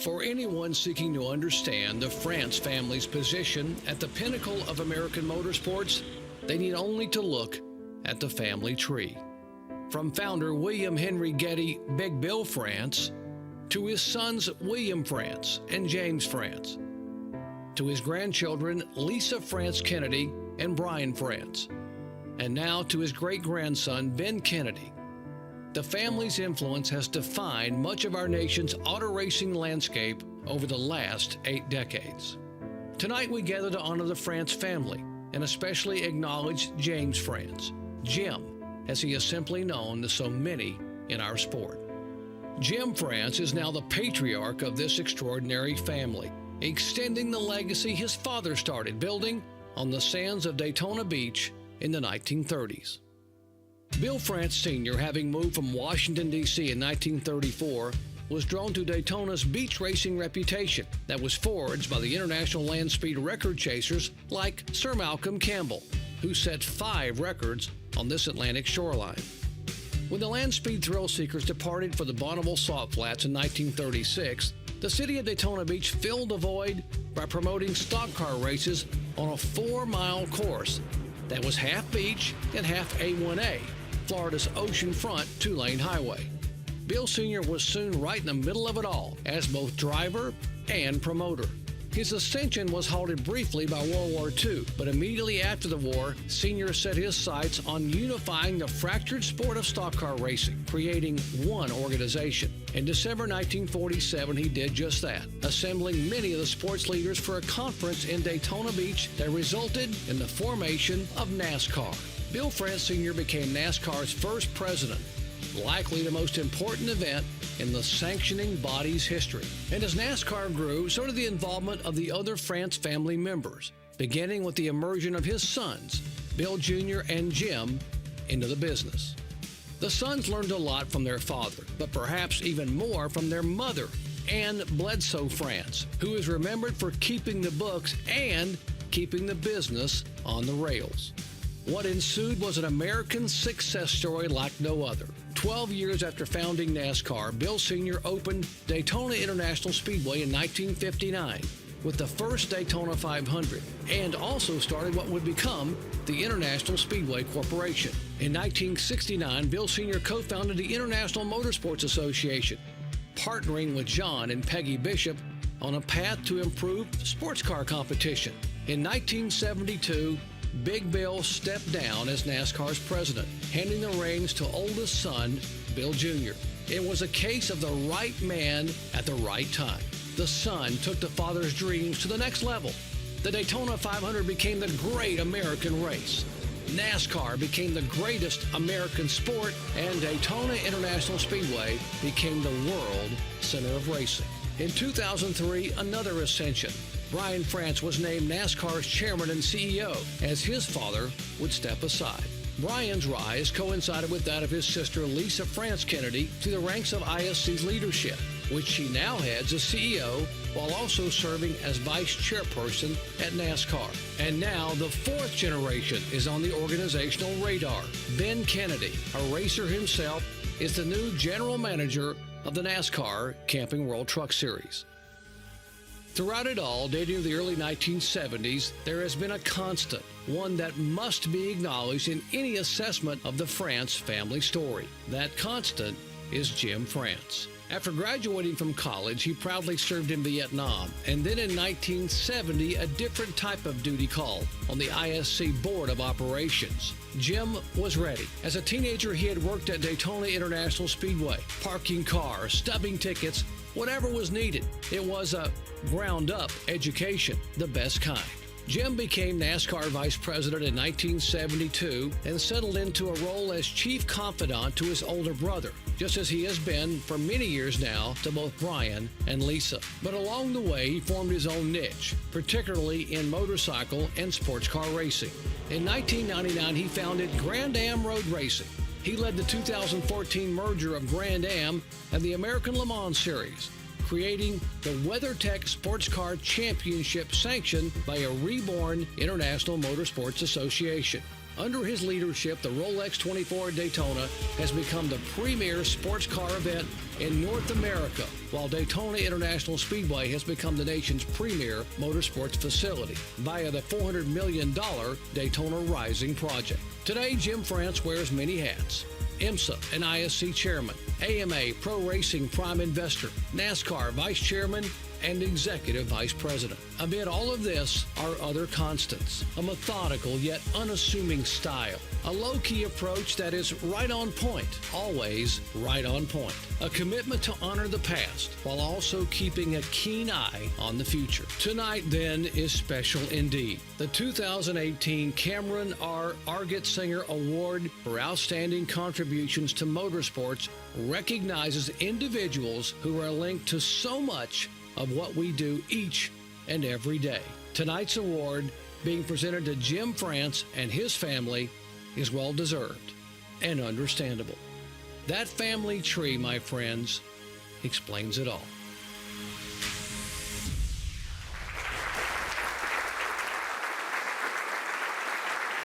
For anyone seeking to understand the France family's position at the pinnacle of American motorsports, they need only to look at the family tree. From founder William Henry Getty Big Bill France, to his sons William France and James France, to his grandchildren Lisa France Kennedy and Brian France, and now to his great-grandson Ben Kennedy. The family's influence has defined much of our nation's auto racing landscape over the last 8 decades. Tonight we gather to honor the France family and especially acknowledge James France, Jim, as he is simply known to so many in our sport. Jim France is now the patriarch of this extraordinary family, extending the legacy his father started building on the sands of Daytona Beach in the 1930s. Bill France Sr., having moved from Washington, D.C. in 1934, was drawn to Daytona's beach racing reputation that was forged by the international land speed record chasers like Sir Malcolm Campbell, who set 5 records on this Atlantic shoreline. When the land speed thrill seekers departed for the Bonneville Salt Flats in 1936, the city of Daytona Beach filled the void by promoting stock car races on a 4-mile course that was half beach and half A1A, Florida's oceanfront 2-lane highway. Bill Sr. was soon right in the middle of it all as both driver and promoter. His ascension was halted briefly by World War II, but immediately after the war, Sr. set his sights on unifying the fractured sport of stock car racing, creating one organization. In December 1947, he did just that, assembling many of the sports leaders for a conference in Daytona Beach that resulted in the formation of NASCAR. Bill France Sr. became NASCAR's first president, likely the most important event in the sanctioning body's history. And as NASCAR grew, so did the involvement of the other France family members, beginning with the immersion of his sons, Bill Jr. and Jim, into the business. The sons learned a lot from their father, but perhaps even more from their mother, Anne Bledsoe France, who is remembered for keeping the books and keeping the business on the rails. What ensued was an American success story like no other. 12 years after founding NASCAR, Bill Sr. opened Daytona International Speedway in 1959 with the first Daytona 500, and also started what would become the International Speedway Corporation. In 1969, Bill Sr. co-founded the International Motorsports Association, partnering with John and Peggy Bishop on a path to improve sports car competition. In 1972, Big Bill stepped down as NASCAR's president, handing the reins to oldest son, Bill Jr. It was a case of the right man at the right time. The son took the father's dreams to the next level. The Daytona 500 became the great American race. NASCAR became the greatest American sport, and Daytona International Speedway became the world center of racing. In 2003, another ascension. Brian France was named NASCAR's chairman and CEO, as his father would step aside. Brian's rise coincided with that of his sister Lisa France Kennedy to the ranks of ISC's leadership, which she now heads as CEO while also serving as vice chairperson at NASCAR. And now the 4th generation is on the organizational radar. Ben Kennedy, a racer himself, is the new general manager of the NASCAR Camping World Truck Series. Throughout it all, dating to the early 1970s, there has been a constant, one that must be acknowledged in any assessment of the France family story. That constant is Jim France. After graduating from college, he proudly served in Vietnam, and then in 1970, a different type of duty call on the ISC Board of Operations. Jim was ready. As a teenager, he had worked at Daytona International Speedway, parking cars, stubbing tickets, whatever was needed. It was a ground-up education, the best kind. Jim became NASCAR vice president in 1972 and settled into a role as chief confidant to his older brother, just as he has been for many years now to both Brian and Lisa. But along the way, he formed his own niche, particularly in motorcycle and sports car racing. In 1999, he founded Grand Am Road Racing. He led the 2014 merger of Grand Am and the American Le Mans Series, creating the WeatherTech Sports Car Championship sanctioned by a reborn International Motorsports Association. Under his leadership, the Rolex 24 at Daytona has become the premier sports car event in North America, while Daytona International Speedway has become the nation's premier motorsports facility via the $400 million Daytona Rising project. Today, Jim France wears many hats. IMSA and ISC chairman, AMA Pro Racing prime investor, NASCAR vice chairman, and executive vice president. Amid all of this are other constants: a methodical yet unassuming style, a low-key approach that is right on point, always right on point, a commitment to honor the past while also keeping a keen eye on the future. Tonight, then, is special indeed. The 2018 Cameron R. Arget-Singer Award for Outstanding Contributions to Motorsports recognizes individuals who are linked to so much of what we do each and every day. Tonight's award, being presented to Jim France and his family, is well-deserved and understandable. That family tree, my friends, explains it all.